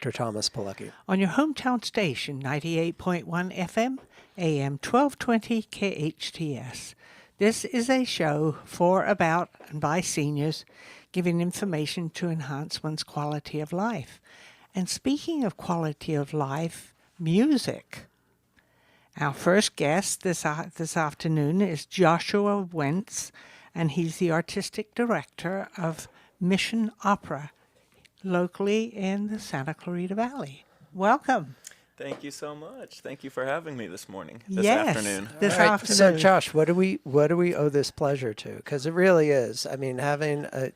Dr. Thomas Polucki. On your hometown station, 98.1 FM, AM 1220 KHTS. This is a show for, about, and by seniors, giving information to enhance one's quality of life. And speaking of quality of life, music. Our first guest this afternoon is Joshua Wentz, and he's the artistic director of Mission Opera, locally in the Santa Clarita Valley. Welcome. Thank you so much. Thank you for having me this morning, afternoon. All right. So, Josh, what do we owe this pleasure to? Because it really is. I mean, having a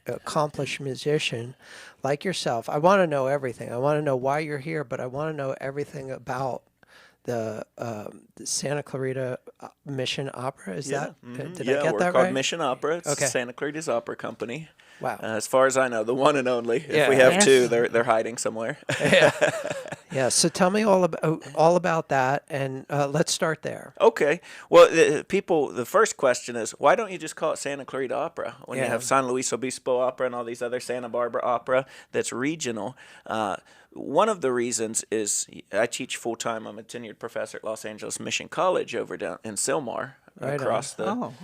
accomplished musician like yourself, I want to know everything. I want to know why you're here, but I want to know everything about the Santa Clarita Mission Opera. Is that? Did I get we're that called right? Mission Opera. It's Okay. Santa Clarita's opera company. Wow. As far as I know, the one and only. Yeah. If we have Yes. two, they're hiding somewhere. Yeah. So tell me all about that, and let's start there. Okay. Well, the first question is, why don't you just call it Santa Clarita Opera when you Yeah. have San Luis Obispo Opera and all these other Santa Barbara Opera that's regional? One of the reasons is I teach full-time. I'm a tenured professor at Los Angeles Mission College over down in Sylmar, Right across on.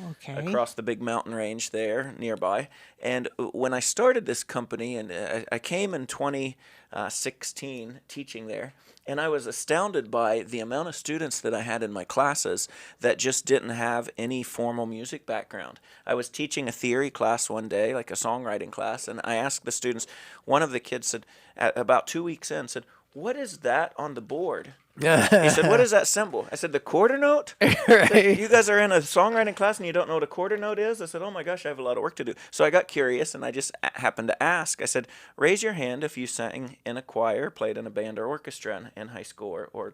the big mountain range there nearby. And when I started this company, and I came in 2016 teaching there, and I was astounded by the amount of students that I had in my classes that just didn't have any formal music background. I was teaching a theory class one day, like a songwriting class, and I asked the students, one of the kids said, about 2 weeks in, said, "What is that on the board?" He said, "What is that symbol?" I said, "The quarter note?" Right. You guys are in a songwriting class and you don't know what a quarter note is? I said, "Oh my gosh, I have a lot of work to do." So I got curious and I just happened to ask. I said, "Raise your hand if you sang in a choir, played in a band or orchestra in high school or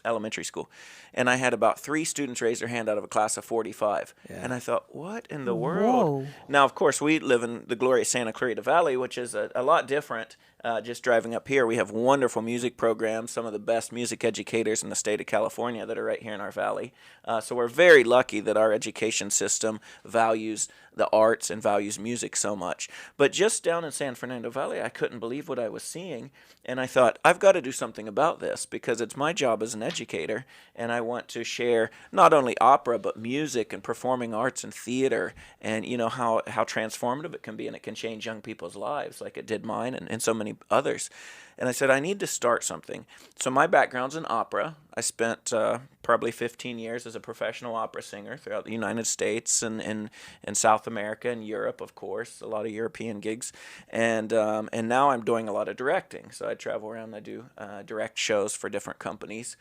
elementary school." And I had about 3 students raise their hand out of a class of 45. Yeah. And I thought, what in the world? Whoa. Now, of course, we live in the glorious Santa Clarita Valley, which is a lot different. Just driving up here, we have wonderful music programs, some of the best music educators in the state of California that are right here in our valley. So we're very lucky that our education system values the arts and values music so much. But just down in San Fernando Valley, I couldn't believe what I was seeing. And I thought, I've got to do something about this because it's my job as an educator. And I want to share not only opera, but music and performing arts and theater and, you know, how transformative it can be. And it can change young people's lives like it did mine and so many others. And I said, I need to start something. So my background's in opera. I spent probably 15 years as a professional opera singer throughout the United States and in South America and Europe, of course, a lot of European gigs. And now I'm doing a lot of directing. So I travel around and I do direct shows for different companies,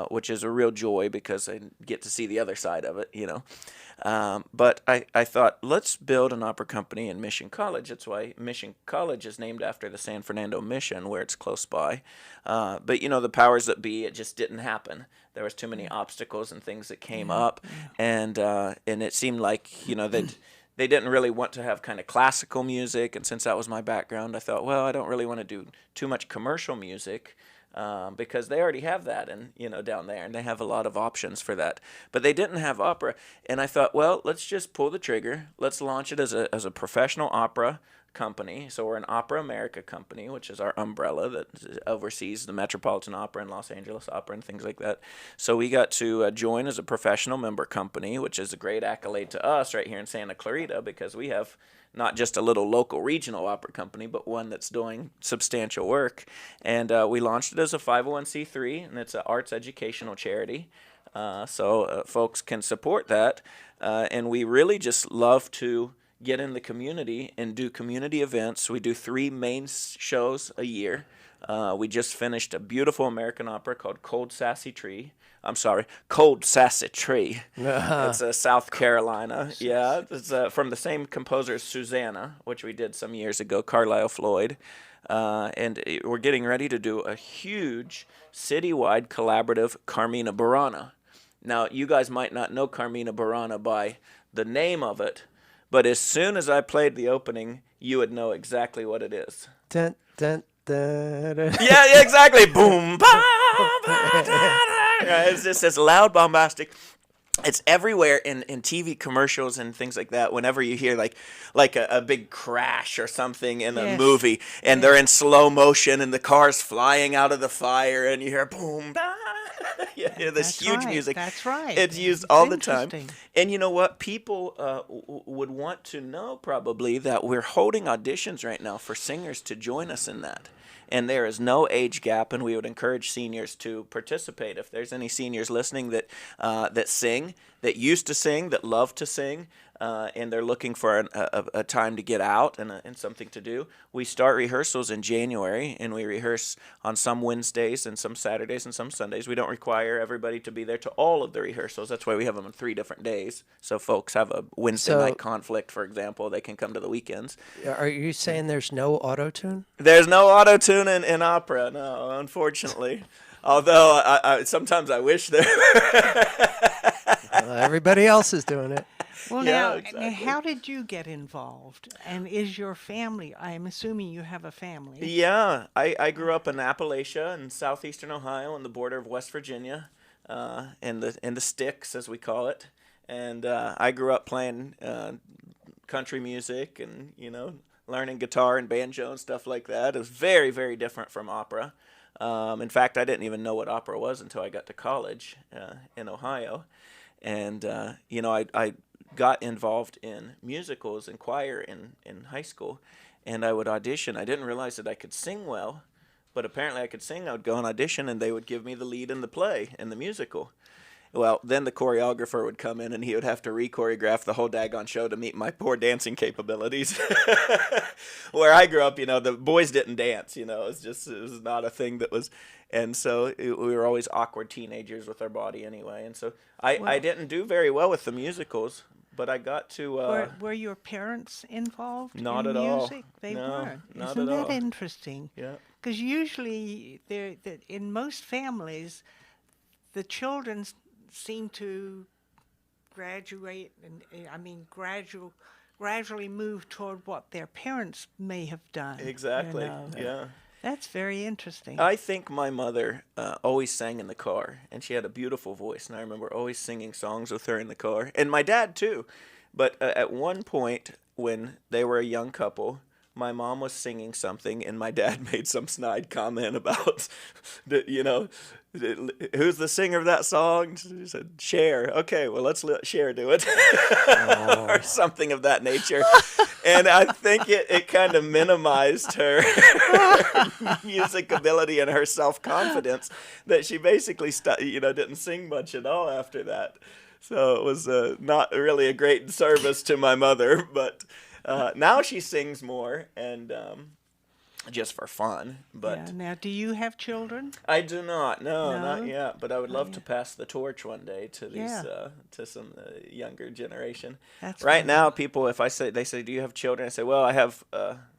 which is a real joy because I get to see the other side of it, you know. But I thought, let's build an opera company in Mission College. That's why Mission College is named after the San Fernando Mission, where it's close by. But, you know, the powers that be, it just didn't happen. There was too many obstacles and things that came up. And it seemed like, you know, that they didn't really want to have kind of classical music. And since that was my background, I thought, well, I don't really want to do too much commercial music. Because they already have that down there, and they have a lot of options for that. But they didn't have opera, and I thought, well, let's just pull the trigger. Let's launch it as a professional opera company. So we're an Opera America company, which is our umbrella that oversees the Metropolitan Opera and Los Angeles Opera and things like that. So we got to join as a professional member company, which is a great accolade to us right here in Santa Clarita because we have not just a little local regional opera company, but one that's doing substantial work. And we launched it as a 501c3, and it's an arts educational charity. So folks can support that. And we really just love to get in the community and do community events. We do 3 main shows a year. We just finished a beautiful American opera called Cold Sassy Tree. It's South Carolina. Yeah, it's from the same composer as Susanna, which we did some years ago, Carlisle Floyd. And we're getting ready to do a huge citywide collaborative Carmina Burana. Now, you guys might not know Carmina Burana by the name of it, but as soon as I played the opening, you would know exactly what it is. Dun, dun, dun, dun. Yeah, exactly. Boom, ba, ba, da, da. It's just this loud, bombastic. it's everywhere in TV commercials and things like that. Whenever you hear like a big crash or something in a Yes. movie, and they're in slow motion, and the car's flying out of the fire, and you hear boom, bah! You hear this That's huge right. music. That's right. It's used It's all the time. interesting. And you know what? People would want to know probably that we're holding auditions right now for singers to join us in that. And there is no age gap, and we would encourage seniors to participate. If there's any seniors listening that that sing, that used to sing, that love to sing, and they're looking for a time to get out and something to do, we start rehearsals in January, and we rehearse on some Wednesdays and some Saturdays and some Sundays. We don't require everybody to be there to all of the rehearsals. That's why we have them on 3 different days. So folks have a Wednesday So- night conflict, for example, they can come to the weekends. Are you saying there's no auto-tune? There's no auto-tune in opera, no, unfortunately. Although I sometimes I wish there. Everybody else is doing it. Well, Yeah, now, exactly. how did you get involved? And is your family, I'm assuming you have a family. Yeah, I grew up in Appalachia in southeastern Ohio on the border of West Virginia, in the sticks as we call it, and I grew up playing country music and learning guitar and banjo and stuff like that. It was very, very different from opera. In fact, I didn't even know what opera was until I got to college in Ohio, and I got involved in musicals and choir in high school, and I would audition. I didn't realize that I could sing well, but apparently I could sing. I would go and audition, and they would give me the lead in the play, in the musical. Well, then the choreographer would come in, and he would have to re-choreograph the whole daggone show to meet my poor dancing capabilities. Where I grew up, the boys didn't dance. It was not a thing that was, and so we were always awkward teenagers with our body anyway. And so I didn't do very well with the musicals, but I got to. Were your parents involved Not in at all. music? They No, weren't. not Isn't at that all. interesting? Yeah. Because usually, in most families, the children seem to graduate gradually move toward what their parents may have done. Exactly. Yeah. That's very interesting. I think my mother always sang in the car, and she had a beautiful voice, and I remember always singing songs with her in the car, and my dad too. But at one point, when they were a young couple, my mom was singing something, and my dad made some snide comment about, who's the singer of that song? She said, Cher. Okay, well, let's let Cher do it. Or something of that nature. And I think it kind of minimized her music ability and her self-confidence that she basically didn't sing much at all after that. So it was not really a great service to my mother, but now she sings more and just for fun. But Yeah. Now, do you have children? I do not. No, No? not yet. But I would love to pass the torch one day to these Yeah. to some younger generation. That's Right wonderful. now, people, if they say, "Do you have children?" I say, "Well, I have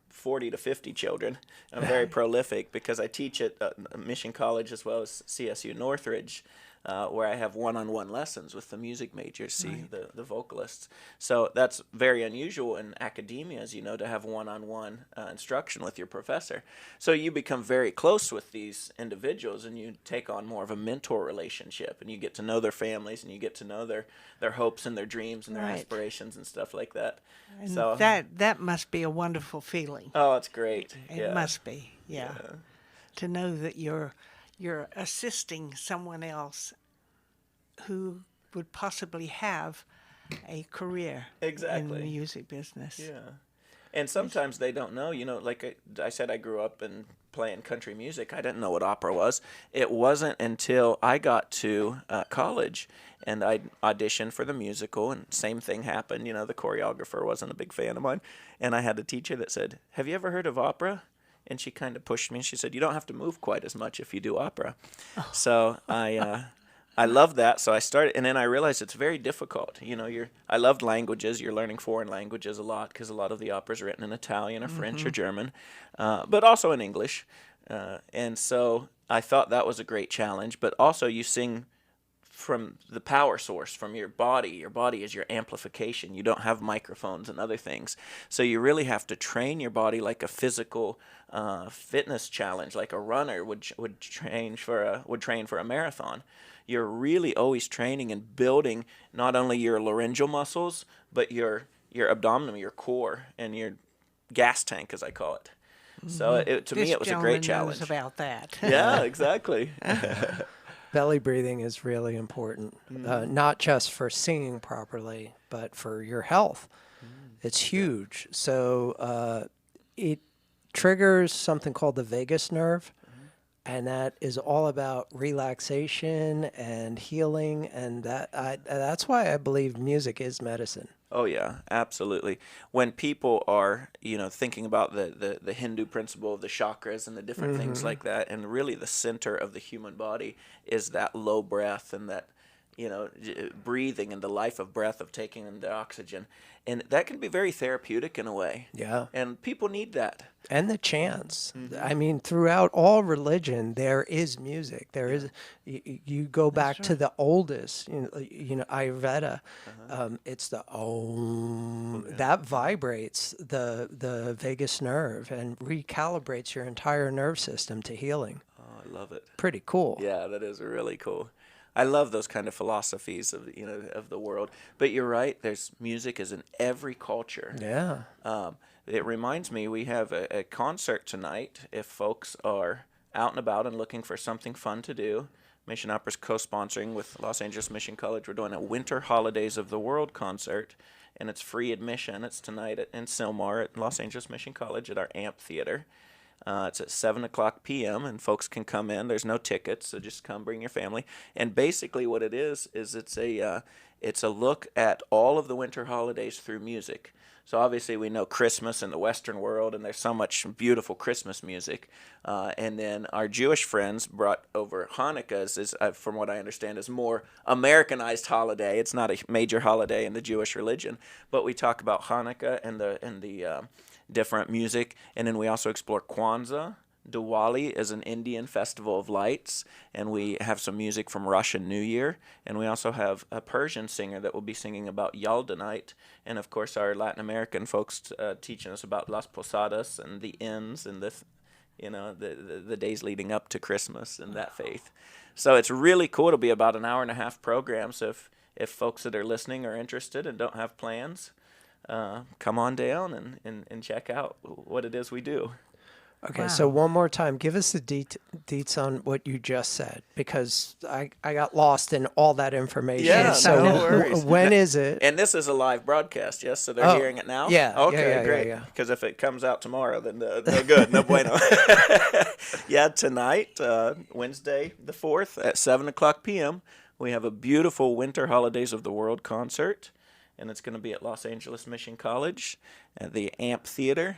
40 to 50 children." I'm very prolific because I teach at Mission College as well as CSU Northridge, where I have one-on-one lessons with the music majors, the vocalists. So that's very unusual in academia, as you know, to have one-on-one instruction with your professor. So you become very close with these individuals, and you take on more of a mentor relationship, and you get to know their families, and you get to know their hopes and their dreams and their Right. aspirations and stuff like that. And So that must be a wonderful feeling. oh, it's great. It must be, yeah. To know that you're assisting someone else who would possibly have a career Exactly. in the music business. Yeah. And sometimes they don't know, like I said, I grew up in playing country music. I didn't know what opera was. It wasn't until I got to college and I auditioned for the musical, and same thing happened. The choreographer wasn't a big fan of mine. And I had a teacher that said, "Have you ever heard of opera?" And she kind of pushed me, and she said, "You don't have to move quite as much if you do opera." So I love that, so I started, and then I realized it's very difficult. I loved languages. You're learning foreign languages a lot because a lot of the opera's written in Italian or French or German, but also in English. And so I thought that was a great challenge. But also, you sing from the power source, from your body. Your body is your amplification. You don't have microphones and other things. So you really have to train your body like a physical fitness challenge, like a runner would train for a marathon. You're really always training and building not only your laryngeal muscles, but your abdomen, your core, and your gas tank, as I call it. So to me, it was a great challenge. Knows about that. Yeah, exactly. Belly breathing is really important, not just for singing properly, but for your health. It's huge. So it triggers something called the vagus nerve, and that is all about relaxation and healing, and that's why I believe music is medicine. Oh yeah, absolutely. When people are, thinking about the Hindu principle of the chakras and the different things like that, and really the center of the human body is that low breath and that, breathing and the life of breath of taking in the oxygen. And that can be very therapeutic in a way. Yeah. And people need that. And the chants. I mean, throughout all religion, there is music. There is. You go back to the oldest, Ayurveda. It's the Om that vibrates the vagus nerve and recalibrates your entire nerve system to healing. Oh, I love it. Pretty cool. Yeah, that is really cool. I love those kind of philosophies of of the world. But you're right. There's music is in every culture. Yeah. It reminds me we have a concert tonight. If folks are out and about and looking for something fun to do, Mission Opera's co-sponsoring with Los Angeles Mission College. We're doing a Winter Holidays of the World concert, and it's free admission. It's tonight in Sylmar at Los Angeles Mission College at our Amphitheater. It's at 7 o'clock p.m., and folks can come in. There's no tickets, so just come bring your family. And basically what it is it's a look at all of the winter holidays through music. So obviously we know Christmas in the Western world, and there's so much beautiful Christmas music. And then our Jewish friends brought over Hanukkah, from what I understand, is more Americanized holiday. It's not a major holiday in the Jewish religion, but we talk about Hanukkah and the different music, and then we also explore Kwanzaa. Diwali is an Indian festival of lights, and we have some music from Russian New Year, and we also have a Persian singer that will be singing about Yalda night, and of course our Latin American folks teaching us about Las Posadas and the inns and the days leading up to Christmas and that faith. So it's really cool. It'll be about an hour and a half program, so if folks that are listening are interested and don't have plans, come on down and check out what it is we do. Okay, Wow. so one more time, give us the deets on what you just said, because I got lost in all that information. Yeah, so no worries. when is it? And this is a live broadcast, yes? So they're hearing it now? Yeah. Okay, yeah, great. yeah. Because if it comes out tomorrow, then no good, no bueno. Yeah, tonight, Wednesday the 4th at 7 o'clock p.m., we have a beautiful Winter Holidays of the World concert, and it's going to be at Los Angeles Mission College at the Amphitheater.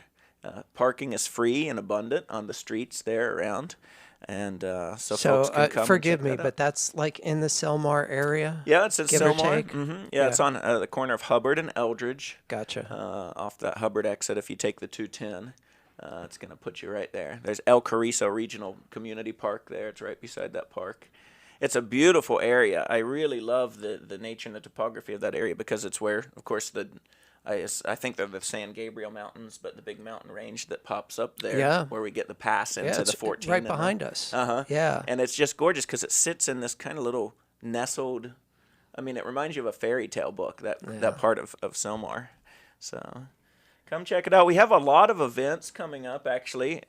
Parking is free and abundant on the streets there around, and so folks can come. Forgive and me, check that but out. that's like in the Sylmar area. Yeah, it's in give or Sylmar. take? Mm-hmm. Yeah, it's on the corner of Hubbard and Eldridge. Gotcha. Off that Hubbard exit, if you take the 210, it's going to put you right there. There's El Carrizo Regional Community Park there. It's right beside that park. It's a beautiful area. I really love the nature and the topography of that area because it's where, of course, I think they're the San Gabriel Mountains, but the big mountain range that pops up there, where we get the pass into it's the 14. right behind us. Uh-huh. Yeah. And it's just gorgeous because it sits in this kind of little nestled, it reminds you of a fairy tale book, that part of Sylmar. So come check it out. We have a lot of events coming up, actually.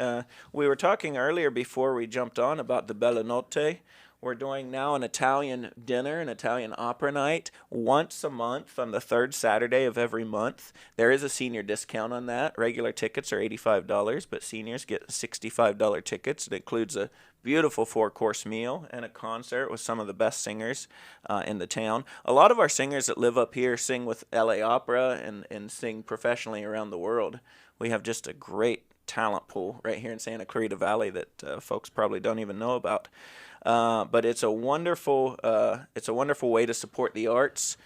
We were talking earlier before we jumped on about the Bella Notte. We're doing now an Italian dinner, an Italian opera night, once a month on the third Saturday of every month. There is a senior discount on that. Regular tickets are $85, but seniors get $65 tickets. It includes a beautiful 4-course meal and a concert with some of the best singers in the town. A lot of our singers that live up here sing with LA Opera and sing professionally around the world. We have just a great talent pool right here in Santa Clarita Valley that folks probably don't even know about. But it's a wonderful way to support the arts.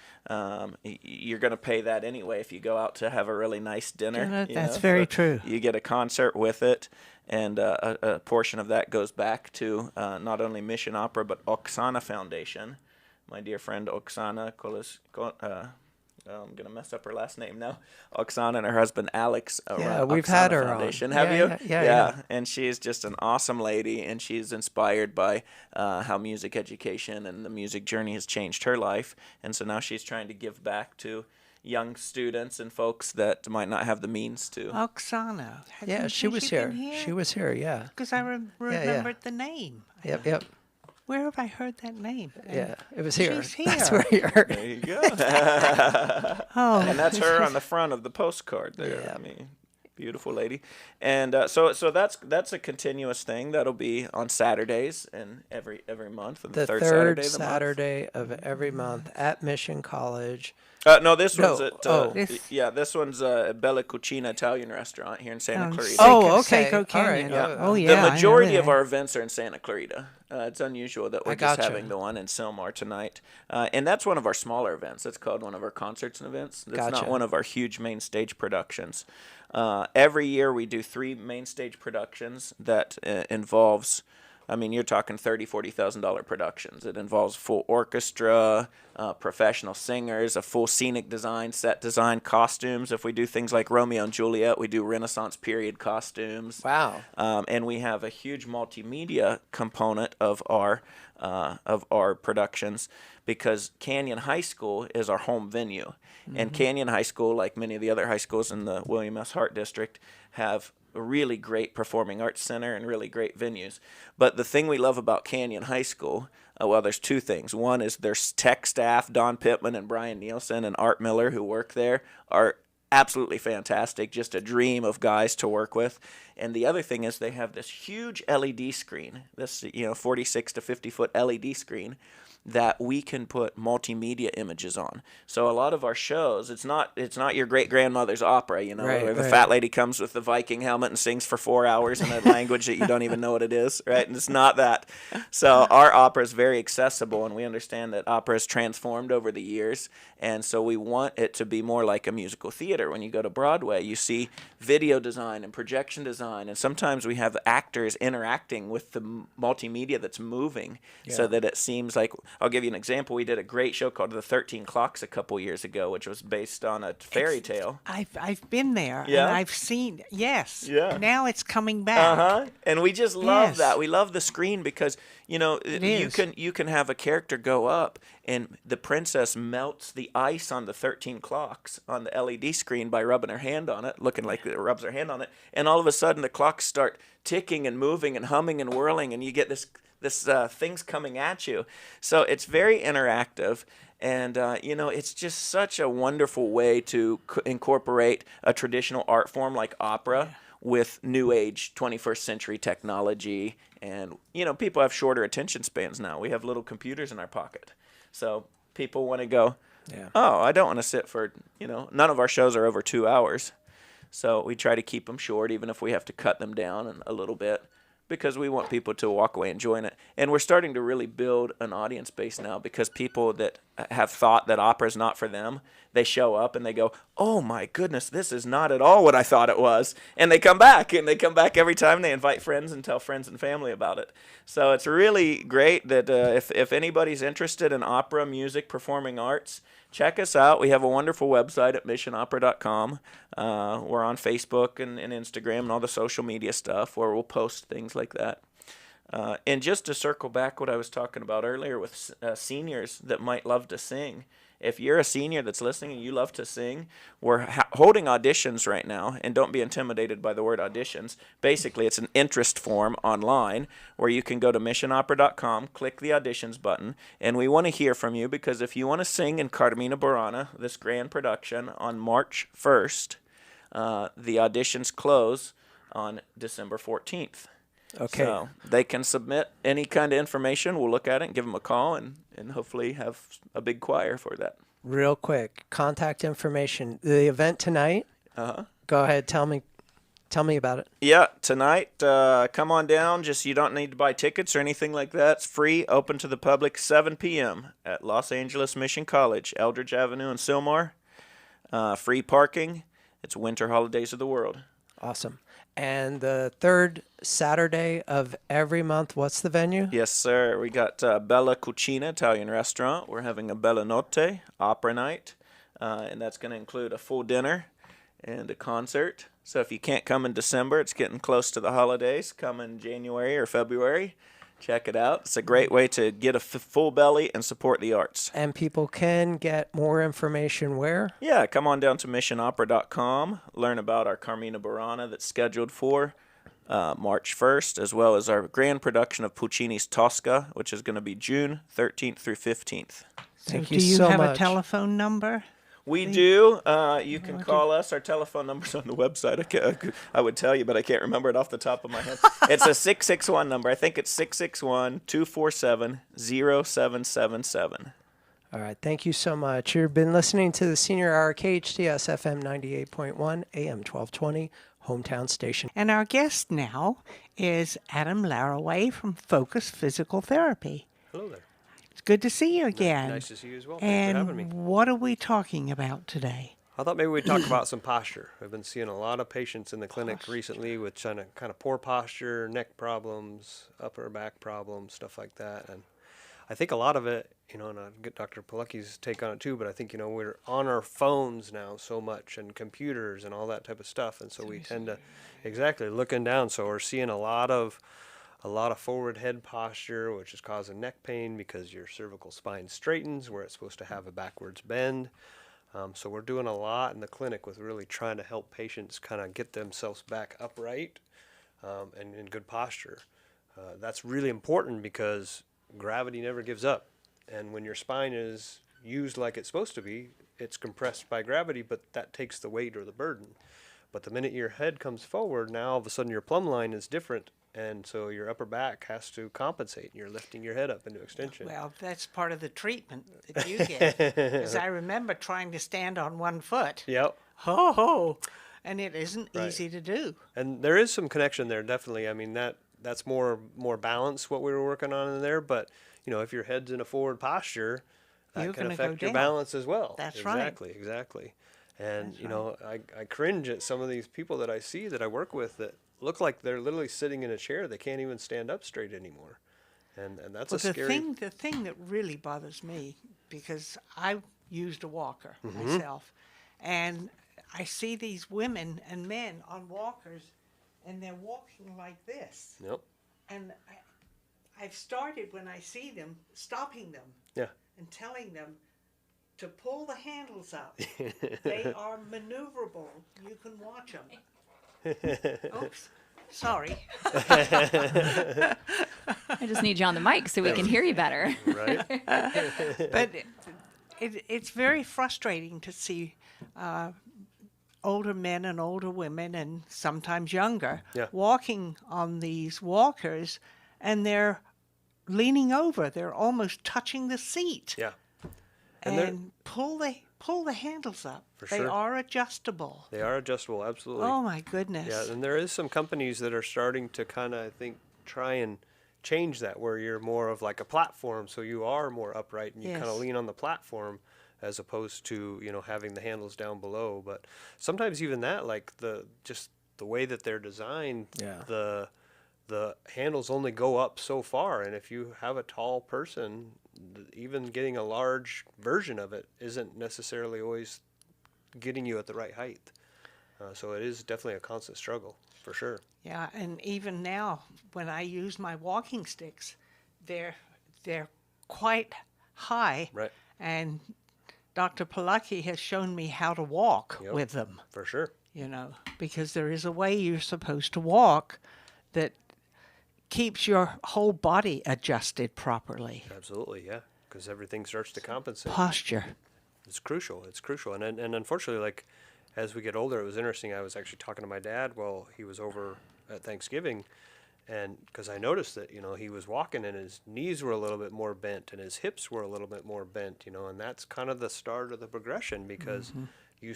You're going to pay that anyway if you go out to have a really nice dinner. That's very true. You get a concert with it, and a portion of that goes back to not only Mission Opera but Oksana Foundation, my dear friend Oksana I'm going to mess up her last name now. Oksana and her husband Alex run we've Oksana had her Foundation. on. Have you? Yeah. And she's just an awesome lady, and she's inspired by how music education and the music journey has changed her life. And so now she's trying to give back to young students and folks that might not have the means to. Oksana. She was here. She was here, yeah. Because I remembered the name. Yep. Where have I heard that name? Yeah, it was here. She's here. That's where you heard There it. you go. Oh, And that's her on the front of the postcard there. Yeah. I mean, beautiful lady. And so that's a continuous thing. That'll be on Saturdays and every month. And The third third Saturday of the month. Saturday of every month at Mission College. No, this one's at This- this one's Bella Cucina Italian restaurant here in Santa Clarita. Oh, okay. Seco All right. Canyon. Yeah. Oh, yeah. The majority I know of that. our events are in Santa Clarita. It's unusual that we're just gotcha. having the one in Sylmar tonight. And that's one of our smaller events. It's called one of our concerts and events. That's not Gotcha. one of our huge main stage productions. Every year we do 3 main stage productions that involves, I mean, you're talking $30,000, $40,000 productions. It involves full orchestra, professional singers, a full scenic design, set design, costumes. If we do things like Romeo and Juliet, we do Renaissance period costumes. Wow. And we have a huge multimedia component of our productions because Canyon High School is our home venue. And Canyon High School, like many of the other high schools in the William S. Hart District, have a really great performing arts center and really great venues. But the thing we love about Canyon High School, well, there's 2 things. One is their tech staff, Don Pittman and Brian Nielsen and Art Miller, who work there, are absolutely fantastic, just a dream of guys to work with. And the other thing is they have this huge LED screen, this 46 to 50 foot LED screen that we can put multimedia images on. So a lot of our shows, it's not your great grandmother's opera, where the fat lady comes with the Viking helmet and sings for 4 hours in a language that you don't even know what it is, right? And it's not that. So our opera is very accessible, and we understand that opera has transformed over the years, and so we want it to be more like a musical theater. When you go to Broadway, you see video design and projection design, and sometimes we have actors interacting with the multimedia that's moving so that it seems like, I'll give you an example. We did a great show called The 13 Clocks a couple years ago, which was based on a fairy tale. I've been there. Yeah? And I've seen, yes. Yeah. Now it's coming back. And we just love Yes. that. We love the screen because is. you can have a character go up and the princess melts the ice on the 13 clocks on the LED screen by rubbing her hand on it, looking like it rubs her hand on it, and all of a sudden the clocks start ticking and moving and humming and whirling, and you get this things coming at you. So it's very interactive, and it's just such a wonderful way to incorporate a traditional art form like opera with new age 21st century technology. And people have shorter attention spans now. We have little computers in our pocket, so people want to go, oh, I don't want to sit for none of our shows are over 2 hours, so we try to keep them short, even if we have to cut them down a little bit, because we want people to walk away enjoying it. And we're starting to really build an audience base now, because people that have thought that opera is not for them, they show up and they go, oh my goodness, this is not at all what I thought it was. And they come back, and they come back every time. They invite friends and tell friends and family about it. So it's really great that if anybody's interested in opera, music, performing arts, check us out. We have a wonderful website at missionopera.com. We're on Facebook and Instagram and all the social media stuff where we'll post things like that. And just to circle back what I was talking about earlier with seniors that might love to sing, if you're a senior that's listening and you love to sing, we're holding auditions right now, and don't be intimidated by the word auditions. Basically, it's an interest form online where you can go to missionopera.com, click the auditions button, and we want to hear from you, because if you want to sing in Carmina Burana, this grand production, on March 1st, the auditions close on December 14th. Okay. So they can submit any kind of information. We'll look at it and give them a call, and hopefully have a big choir for that. Real quick, contact information. The event tonight. Go ahead. Tell me about it. Yeah, tonight, come on down. Just, you don't need to buy tickets or anything like that. It's free, open to the public, 7 p.m. at Los Angeles Mission College, Eldridge Avenue in Sylmar. Free parking. It's winter holidays of the world. Awesome. And the third Saturday of every month, what's the venue? Yes, sir. We got Bella Cucina Italian Restaurant. We're having a Bella Notte opera night, and that's going to include a full dinner and a concert. So if you can't come in December, it's getting close to the holidays. Come in January or February. Check it out. It's a great way to get a full belly and support the arts. And people can get more information where? Yeah, come on down to missionopera.com. Learn about our Carmina Burana that's scheduled for March 1st, as well as our grand production of Puccini's Tosca, which is going to be June 13th through 15th. Thank So you do you so have much. a telephone number? We do. You can call us. Our telephone number's on the website. I would tell you, but I can't remember it off the top of my head. It's a 661 number. I think it's 661-247-0777. All right. Thank you so much. You've been listening to the Senior Hour, KHTS FM 98.1, AM 1220, hometown station. And our guest now is Adam Laraway from Focus Physical Therapy. Hello there. It's good to see you again. Nice to see you as well. Thanks for having me. And what are we talking about today? I thought maybe we'd talk about some posture. I've been seeing a lot of patients in the clinic recently with kind of poor posture, neck problems, upper back problems, stuff like that. And I think a lot of it, and I'll get Dr. Polucki's take on it too, but I think, we're on our phones now so much and computers and all that type of stuff. And so we tend to, looking down. So we're seeing a lot of forward head posture, which is causing neck pain because your cervical spine straightens where it's supposed to have a backwards bend. So we're doing a lot in the clinic with really trying to help patients kind of get themselves back upright and in good posture. That's really important because gravity never gives up. And when your spine is used like it's supposed to be, it's compressed by gravity, but that takes the weight or the burden. But the minute your head comes forward, now all of a sudden your plumb line is different. And so your upper back has to compensate. You're lifting your head up into extension. Well, that's part of the treatment that you get. Because I remember trying to stand on one foot. Yep. Ho! And it isn't Right. easy to do. And there is some connection there, definitely. I mean, that's more balance what we were working on in there. But, if your head's in a forward posture, that You're can gonna affect go your down. balance as well. That's right. Exactly. And, I cringe at some of these people that I see that I work with that look like they're literally sitting in a chair. They can't even stand up straight anymore. And that's Well, a scary... the thing that really bothers me, because I used a walker myself, and I see these women and men on walkers, and they're walking like this. Yep. And I've started, when I see them, stopping them Yeah. and telling them to pull the handles up. They are maneuverable. You can watch them. Oops. Sorry. I just need you on the mic so we can hear you better. Right? But it's very frustrating to see older men and older women, and sometimes younger, walking on these walkers, and they're leaning over. They're almost touching the seat. Yeah. And pull the handles up. They sure. are adjustable. They are adjustable, absolutely. Oh my goodness. Yeah, and there is some companies that are starting to kind of, I think, try and change that, where you're more of like a platform, so you are more upright and you kind of Yes. lean on the platform as opposed to, having the handles down below. But sometimes even that, like the way that they're designed, the handles only go up so far, and if you have a tall person, even getting a large version of it isn't necessarily always getting you at the right height. So it is definitely a constant struggle, for sure. Yeah, and even now, when I use my walking sticks, they're quite high. Right. And Dr. Polucki has shown me how to walk with them. For sure. Because there is a way you're supposed to walk that keeps your whole body adjusted properly. Absolutely, yeah, because everything starts to compensate. Posture. It's crucial. And unfortunately, like, as we get older, it was interesting. I was actually talking to my dad while he was over at Thanksgiving, and because I noticed that, he was walking and his knees were a little bit more bent and his hips were a little bit more bent, and that's kind of the start of the progression, because you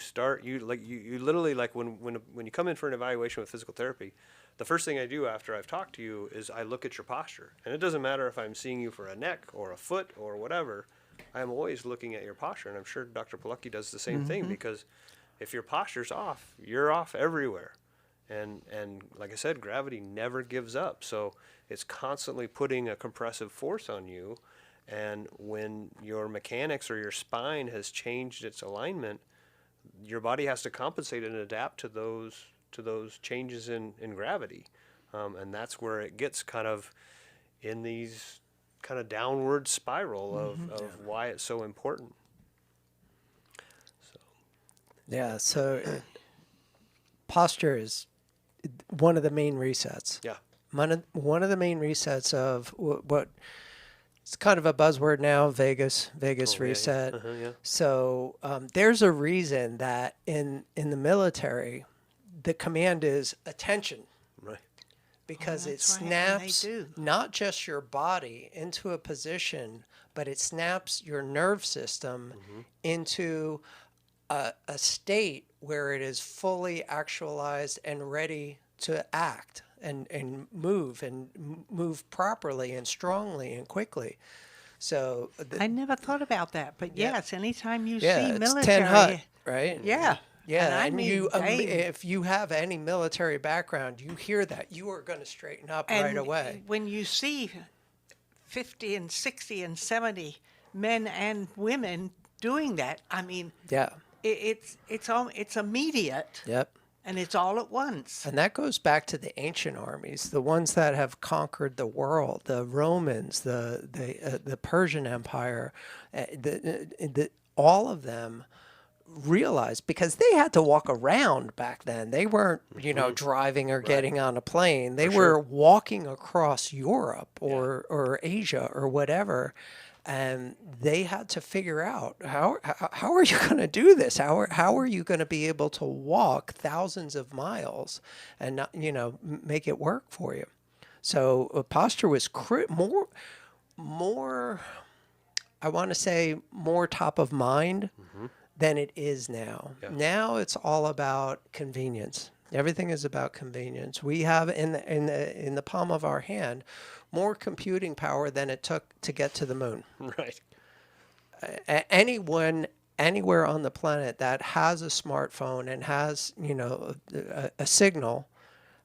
literally, like, when you come in for an evaluation with physical therapy, the first thing I do after I've talked to you is I look at your posture. And it doesn't matter if I'm seeing you for a neck or a foot or whatever, I'm always looking at your posture. And I'm sure Dr. Polucki does the same thing, because if your posture's off, you're off everywhere. And like I said, gravity never gives up. So it's constantly putting a compressive force on you. And when your mechanics or your spine has changed its alignment, your body has to compensate and adapt to those changes in gravity. And that's where it gets kind of in these kind of downward spiral of why it's so important. So. Yeah. So posture is one of the main resets. Yeah. One of the main resets of what it's kind of a buzzword now, Vegas reset. Yeah. So there's a reason that in the military, the command is attention. Right. Because it that's right, and they snaps do. not just your body into a position, but it snaps your nerve system into a state where it is fully actualized and ready to act and move properly and strongly and quickly. So I never thought about that, but yes, anytime you see it's military, 10 hut, right? yeah, Yeah, and I and mean, you, they- if you have any military background, you hear that, you are going to straighten up right and away. when you see 50 and 60 and 70 men and women doing that, I mean, Yeah. it's immediate, Yep. and it's all at once. And that goes back to the ancient armies, the ones that have conquered the world, the Romans, the Persian Empire, all of them realized, because they had to walk around back then. They weren't, driving or getting on a plane. They were walking across Europe or Asia or whatever. And they had to figure out how are you going to do this? How are you going to be able to walk thousands of miles and not, make it work for you? So posture was more, I want to say, more top of mind than it is now. Yeah. Now it's all about convenience. Everything is about convenience. We have in the palm of our hand more computing power than it took to get to the moon. Right. Anyone anywhere on the planet that has a smartphone and has a signal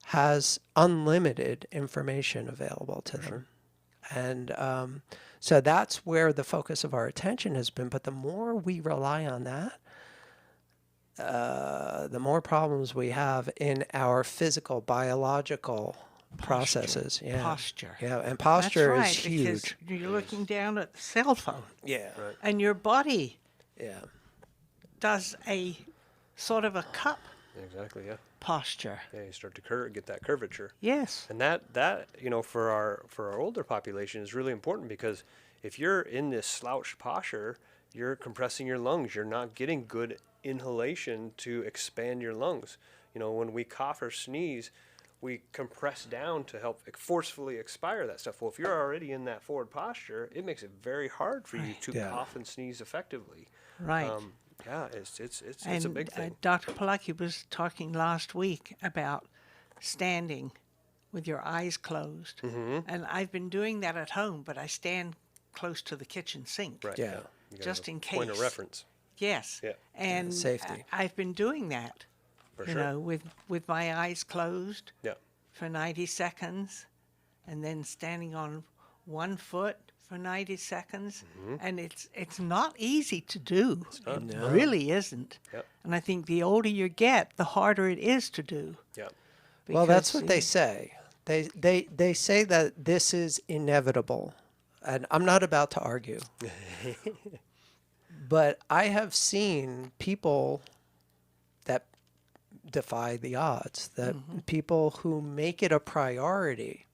has unlimited information available to them. And so that's where the focus of our attention has been. But the more we rely on that, the more problems we have in our physical, biological processes. Yeah. Posture. Yeah, and posture That's right, is huge. because you're looking down at the cell phone, Yeah. Right. and your body Yeah. does a sort of a cup Exactly. Yeah. posture. Yeah. You start to get that curvature. Yes. And that for our older population is really important, because if you're in this slouched posture, you're compressing your lungs. You're not getting good inhalation to expand your lungs. When we cough or sneeze, we compress down to help forcefully expire that stuff. Well, if you're already in that forward posture, it makes it very hard for you to Yeah. cough and sneeze effectively. Right. Yeah, it's And a big thing. Dr. Polucki was talking last week about standing with your eyes closed. And I've been doing that at home, but I stand close to the kitchen sink. Right. Yeah. You gotta Just have a in point of case. reference. Yes. Yeah. And Safety. I've been doing that, For sure. with my eyes closed Yeah. for 90 seconds, and then standing on one foot for 90 seconds. And it's not easy to do. It really isn't. Yep. And I think the older you get, the harder it is to do. Yeah. Well, that's because what they say. They say that this is inevitable, and I'm not about to argue. But I have seen people that defy the odds, that people who make it a priority.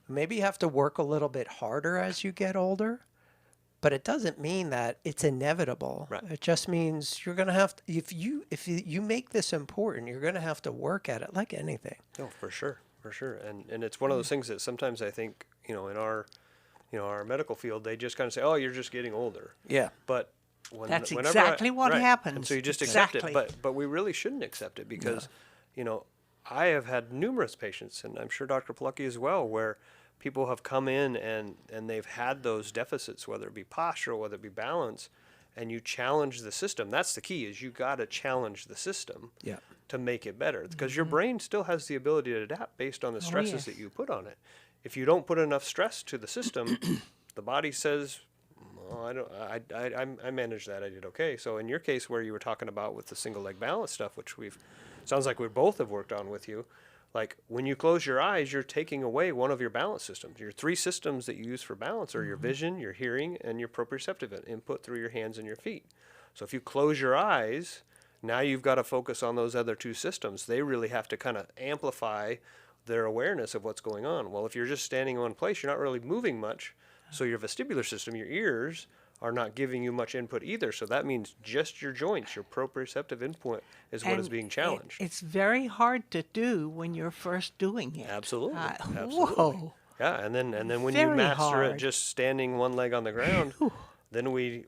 Maybe you have to work a little bit harder as you get older, but it doesn't mean that it's inevitable. Right. It just means you're going to have to, if you make this important, you're going to have to work at it like anything. No, for sure. And it's one of those things that sometimes I think, in our medical field, they just kind of say, "Oh, you're just getting older." Yeah. But That's whenever exactly what right. happens. And so you just Exactly. accept it, but we really shouldn't accept it, because, I have had numerous patients, and I'm sure Dr. Polucki as well, where people have come in and they've had those deficits, whether it be postural, whether it be balance, and you challenge the system. That's the key, is you got to challenge the system Yeah. to make it better, because your brain still has the ability to adapt based on the stresses that you put on it. If you don't put enough stress to the system, the body says, well, I managed that. I did okay. So in your case, where you were talking about with the single leg balance stuff, which sounds like we both have worked on with you, like when you close your eyes, you're taking away one of your balance systems. Your 3 systems that you use for balance are your vision, your hearing, and your proprioceptive input through your hands and your feet. So if you close your eyes, now you've got to focus on those other 2 systems. They really have to kind of amplify their awareness of what's going on. Well, if you're just standing in one place, you're not really moving much. So your vestibular system, your ears, are not giving you much input either. So that means just your joints, your proprioceptive input is what is being challenged. It's very hard to do when you're first doing it. Absolutely. Absolutely. Whoa. Yeah, and then when you Very master it hard. just standing one leg on the ground, then we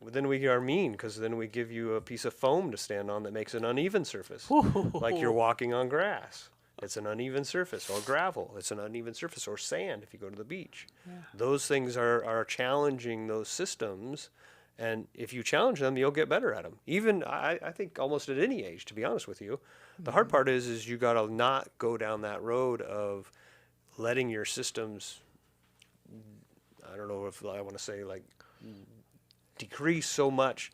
are mean, because then we give you a piece of foam to stand on that makes an uneven surface, like you're walking on grass. It's an uneven surface, or gravel. It's an uneven surface, or sand if you go to the beach. Yeah. Those things are challenging those systems, and if you challenge them, you'll get better at them. Even, I think, almost at any age, to be honest with you. The hard part is you got to not go down that road of letting your systems, I don't know if I want to say, like, decrease so much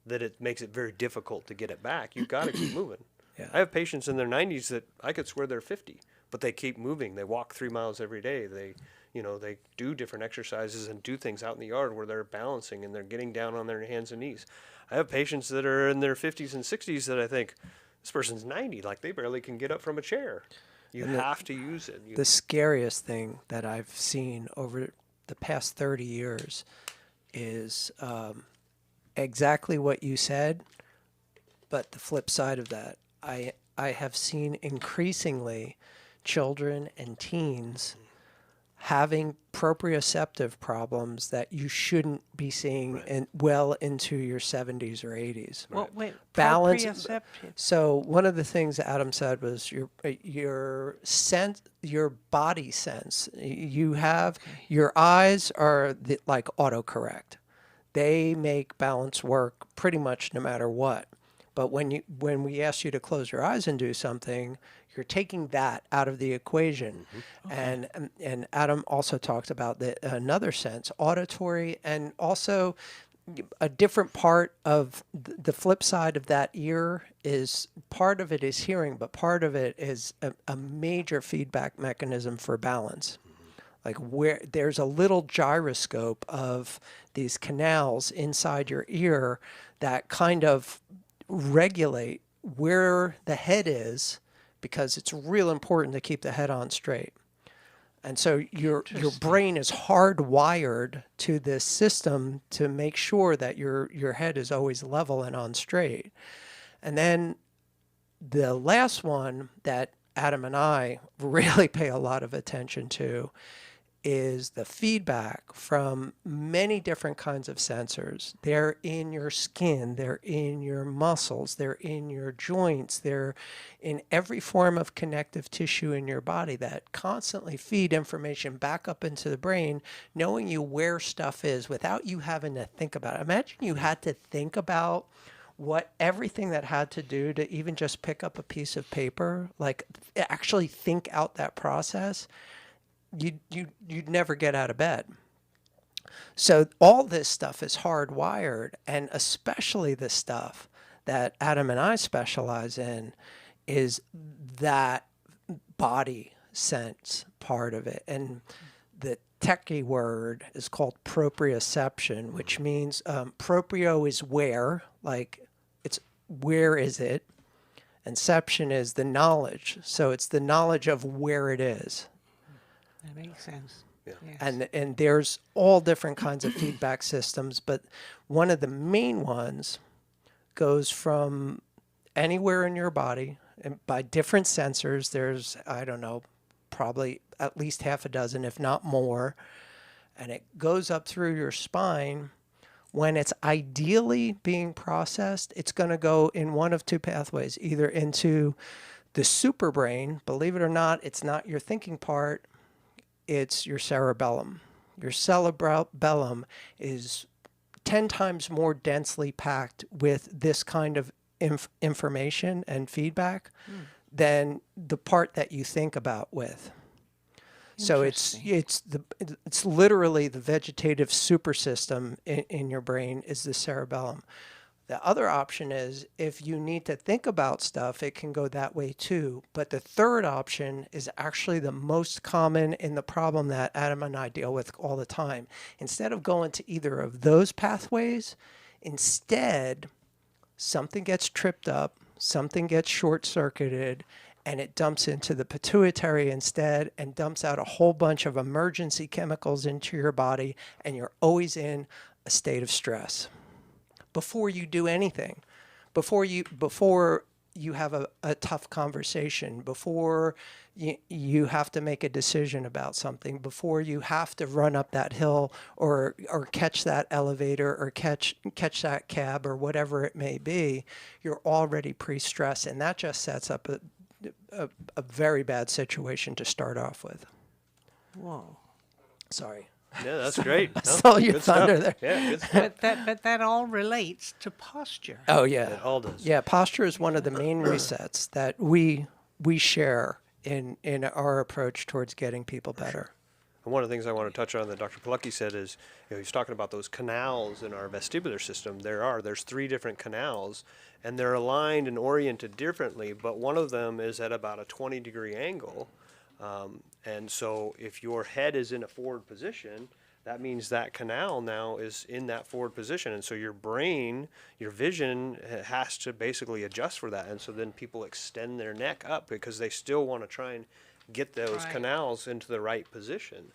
that it makes it very difficult to get it back. You've got to keep moving. Yeah. I have patients in their 90s that I could swear they're 50, but they keep moving. They walk 3 miles every day. They do different exercises and do things out in the yard where they're balancing and they're getting down on their hands and knees. I have patients that are in their 50s and 60s that I think, this person's 90, like they barely can get up from a chair. You have to use it. The scariest thing that I've seen over the past 30 years is exactly what you said, but the flip side of that. I have seen increasingly children and teens having proprioceptive problems that you shouldn't be seeing well into your 70s or 80s. Well, wait, Balance. proprioceptive. So one of the things Adam said was your body sense. You have your eyes are like autocorrect. They make balance work pretty much no matter what. But when we ask you to close your eyes and do something, you're taking that out of the equation. Okay. And Adam also talked about another sense, auditory, and also a different part of the flip side of that ear is part of it is hearing, but part of it is a major feedback mechanism for balance. Like where there's a little gyroscope of these canals inside your ear that kind of regulate where the head is, because it's real important to keep the head on straight. And so your brain is hardwired to this system to make sure that your head is always level and on straight. And then the last one that Adam and I really pay a lot of attention to is the feedback from many different kinds of sensors. They're in your skin, they're in your muscles, they're in your joints, they're in every form of connective tissue in your body that constantly feed information back up into the brain, knowing you where stuff is without you having to think about it. Imagine you had to think about what everything that had to do to even just pick up a piece of paper, like actually think out that process. You'd never get out of bed. So all this stuff is hardwired, and especially the stuff that Adam and I specialize in is that body sense part of it. And the techie word is called proprioception, which means proprio is where, like it's where is it, and ception is the knowledge. So it's the knowledge of where it is. That makes sense. Yeah. Yes. And there's all different kinds of feedback systems, but one of the main ones goes from anywhere in your body, and by different sensors. There's, I don't know, probably at least half a dozen, if not more, and it goes up through your spine. When it's ideally being processed, it's going to go in one of 2 pathways, either into the superbrain. Believe it or not, it's not your thinking part. It's your cerebellum. Your cerebellum is 10 times more densely packed with this kind of information and feedback than the part that you think about with. So it's literally the vegetative super system in your brain is the cerebellum. The other option is if you need to think about stuff, it can go that way too. But the third option is actually the most common in the problem that Adam and I deal with all the time. Instead of going to either of those pathways, instead, something gets tripped up, something gets short-circuited, and it dumps into the pituitary instead and dumps out a whole bunch of emergency chemicals into your body, and you're always in a state of stress. Before you do anything, before you have a tough conversation, before you have to make a decision about something, before you have to run up that hill or catch that elevator or catch that cab or whatever it may be, you're already pre-stressed, and that just sets up a very bad situation to start off with. Whoa. Sorry. Yeah, that's great. I stole your good thunder stuff. there. Yeah, good stuff. But that all relates to posture. Oh, yeah. It all does. Yeah, posture is one of the main resets that we share in our approach towards getting people better. And one of the things I want to touch on that Dr. Polucki said is, he's talking about those canals in our vestibular system. There's 3 different canals, and they're aligned and oriented differently, but one of them is at about a 20-degree angle. And so if your head is in a forward position, that means that canal now is in that forward position. And so your brain, your vision has to basically adjust for that. And so then people extend their neck up because they still want to try and get those canals into the right position.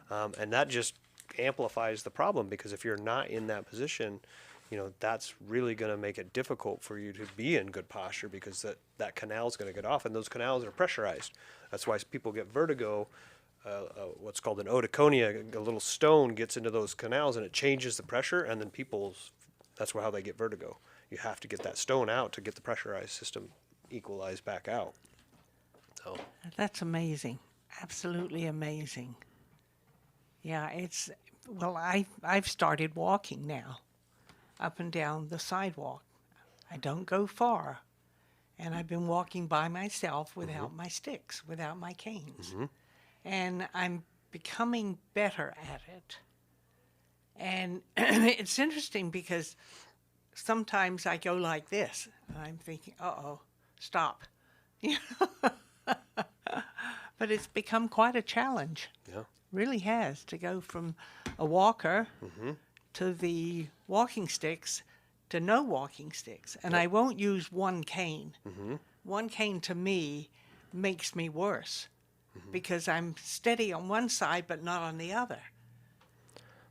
And that just amplifies the problem, because if you're not in that position, that's really going to make it difficult for you to be in good posture, because that canal is going to get off, and those canals are pressurized. That's why people get vertigo. What's called an otoconia, a little stone gets into those canals and it changes the pressure, and then that's how they get vertigo. You have to get that stone out to get the pressurized system equalized back out. So That's amazing. Absolutely amazing. Yeah, I've started walking now up and down the sidewalk. I don't go far. And I've been walking by myself without my sticks, without my canes. And I'm becoming better at it. And it's interesting because sometimes I go like this, and I'm thinking, uh-oh, stop. But it's become quite a challenge. yeah, Really has, to go from a walker to the walking sticks to no walking sticks. And I won't use one cane. One cane to me makes me worse because I'm steady on one side but not on the other.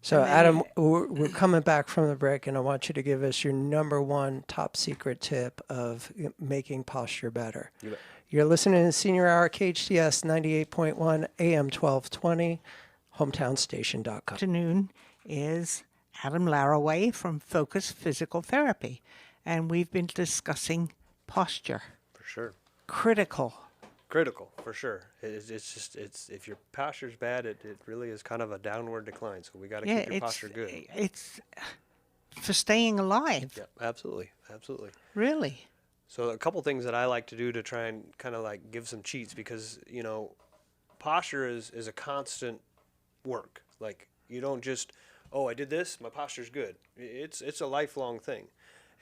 So, Adam, we're coming back from the break, and I want you to give us your number one top secret tip of making posture better. you bet. You're listening to Senior Hour, KHTS 98.1 AM 1220, hometownstation.com. Afternoon is Adam Laraway from Focus Physical Therapy, and we've been discussing posture. For sure. Critical. For sure. It's if your posture's bad, it really is kind of a downward decline. So we got to keep your posture good. It's for staying alive. Yeah, absolutely. Really. So a couple things that I like to do to try and kind of like give some cheats, because posture is a constant work. Like, you don't just, I did this, my posture's good. It's a lifelong thing.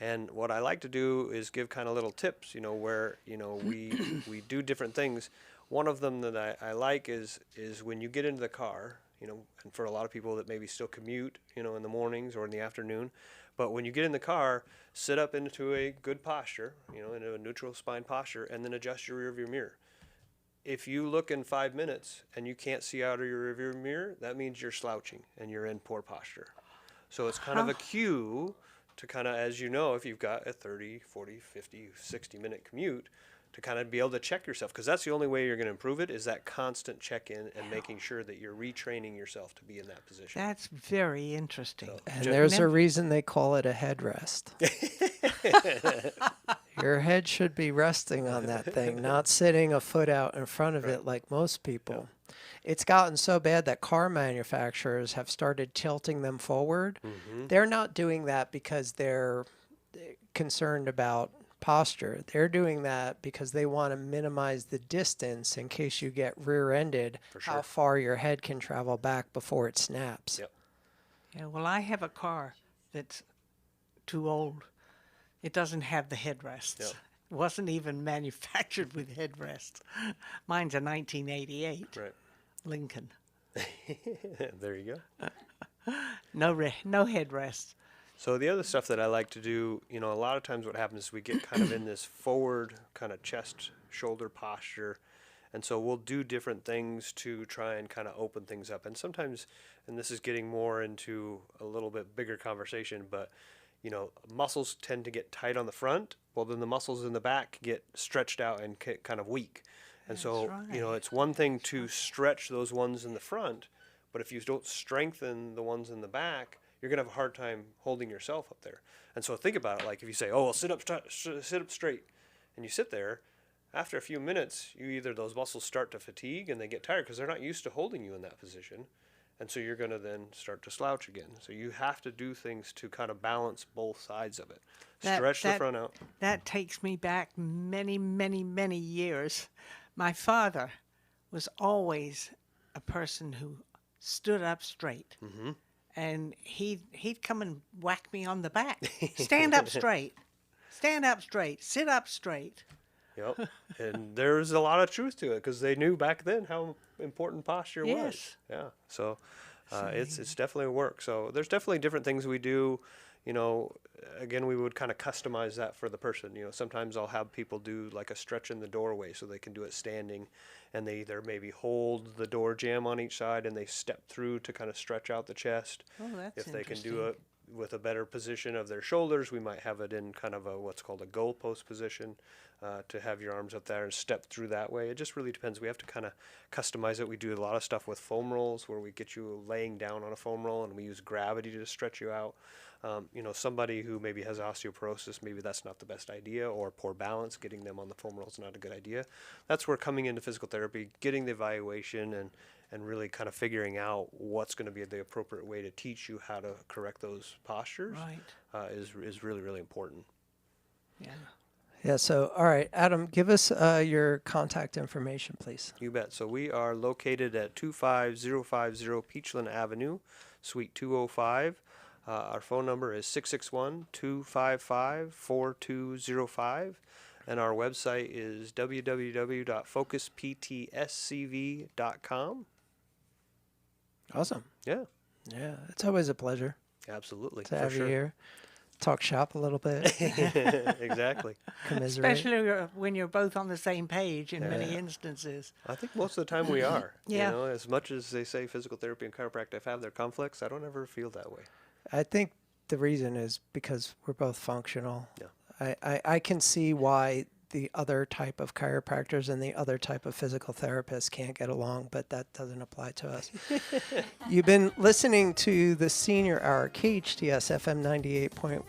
And what I like to do is give kind of little tips, where we do different things. One of them that I like is when you get into the car, and for a lot of people that maybe still commute, in the mornings or in the afternoon. But when you get in the car, sit up into a good posture, into a neutral spine posture, and then adjust your rear view mirror. If you look in 5 minutes and you can't see out of your rear view mirror, that means you're slouching and you're in poor posture. So it's kind of a cue to kind of, as if you've got a 30, 40, 50, 60-minute commute, to kind of be able to check yourself, because that's the only way you're going to improve it, is that constant check-in and making sure that you're retraining yourself to be in that position. That's very interesting. And there's a reason they call it a headrest. Your head should be resting on that thing, not sitting a foot out in front of it like most people. it's gotten so bad that car manufacturers have started tilting them forward. Mm-hmm. They're not doing that because they're concerned about posture. They're doing that because they want to minimize the distance in case you get rear-ended, sure. how far your head can travel back before it snaps. Yep. Yeah, well, I have a car that's too old. It doesn't have the headrests. Yep. It wasn't even manufactured with headrests. Mine's a 1988 Right. Lincoln. There you go. No headrests. So the other stuff that I like to do, a lot of times what happens is we get kind of in this forward kind of chest, shoulder posture. And so we'll do different things to try and kind of open things up. And sometimes, and this is getting more into a little bit bigger conversation, but, muscles tend to get tight on the front. Well, then the muscles in the back get stretched out and kind of weak. And so, right. it's one thing to stretch those ones in the front, but if you don't strengthen the ones in the back, you're going to have a hard time holding yourself up there. And so think about it like if you say, oh, well, sit up straight, and you sit there, after a few minutes, those muscles start to fatigue and they get tired because they're not used to holding you in that position. And so you're going to then start to slouch again. So you have to do things to kind of balance both sides of it. Stretch the front out. That takes me back many, many, many years. My father was always a person who stood up straight. Mm-hmm. And he'd come and whack me on the back. Stand up straight. Stand up straight. Sit up straight. Yep. And there's a lot of truth to it because they knew back then how important posture was. Yes. Yeah. So it's definitely a work. So there's definitely different things we do. Again, we would kind of customize that for the person. Sometimes I'll have people do like a stretch in the doorway so they can do it standing, and they either maybe hold the door jamb on each side and they step through to kind of stretch out the chest. Oh, that's If they can do interesting. it with a better position of their shoulders, we might have it in kind of what's called a goalpost position to have your arms up there and step through that way. It just really depends. We have to kind of customize it. We do a lot of stuff with foam rolls where we get you laying down on a foam roll and we use gravity to stretch you out. Somebody who maybe has osteoporosis, maybe that's not the best idea, or poor balance, getting them on the foam roll is not a good idea. That's where coming into physical therapy, getting the evaluation and really kind of figuring out what's going to be the appropriate way to teach you how to correct those postures is really, really important. Yeah. Yeah, so, all right, Adam, give us your contact information, please. You bet. So we are located at 25050 Peachland Avenue, Suite 205. Our phone number is 661-255-4205. And our website is www.focusptscv.com. Awesome. Yeah, Yeah, it's always a pleasure absolutely. to have you here. Talk shop a little bit, Exactly. commiserate. Especially when you're both on the same page in many instances. I think most of the time we are. Yeah. As much as they say physical therapy and chiropractic have their conflicts, I don't ever feel that way. I think the reason is because we're both functional. Yeah. I can see why the other type of chiropractors and the other type of physical therapists can't get along, but that doesn't apply to us. You've been listening to the Senior Hour, KHTS FM 98.1.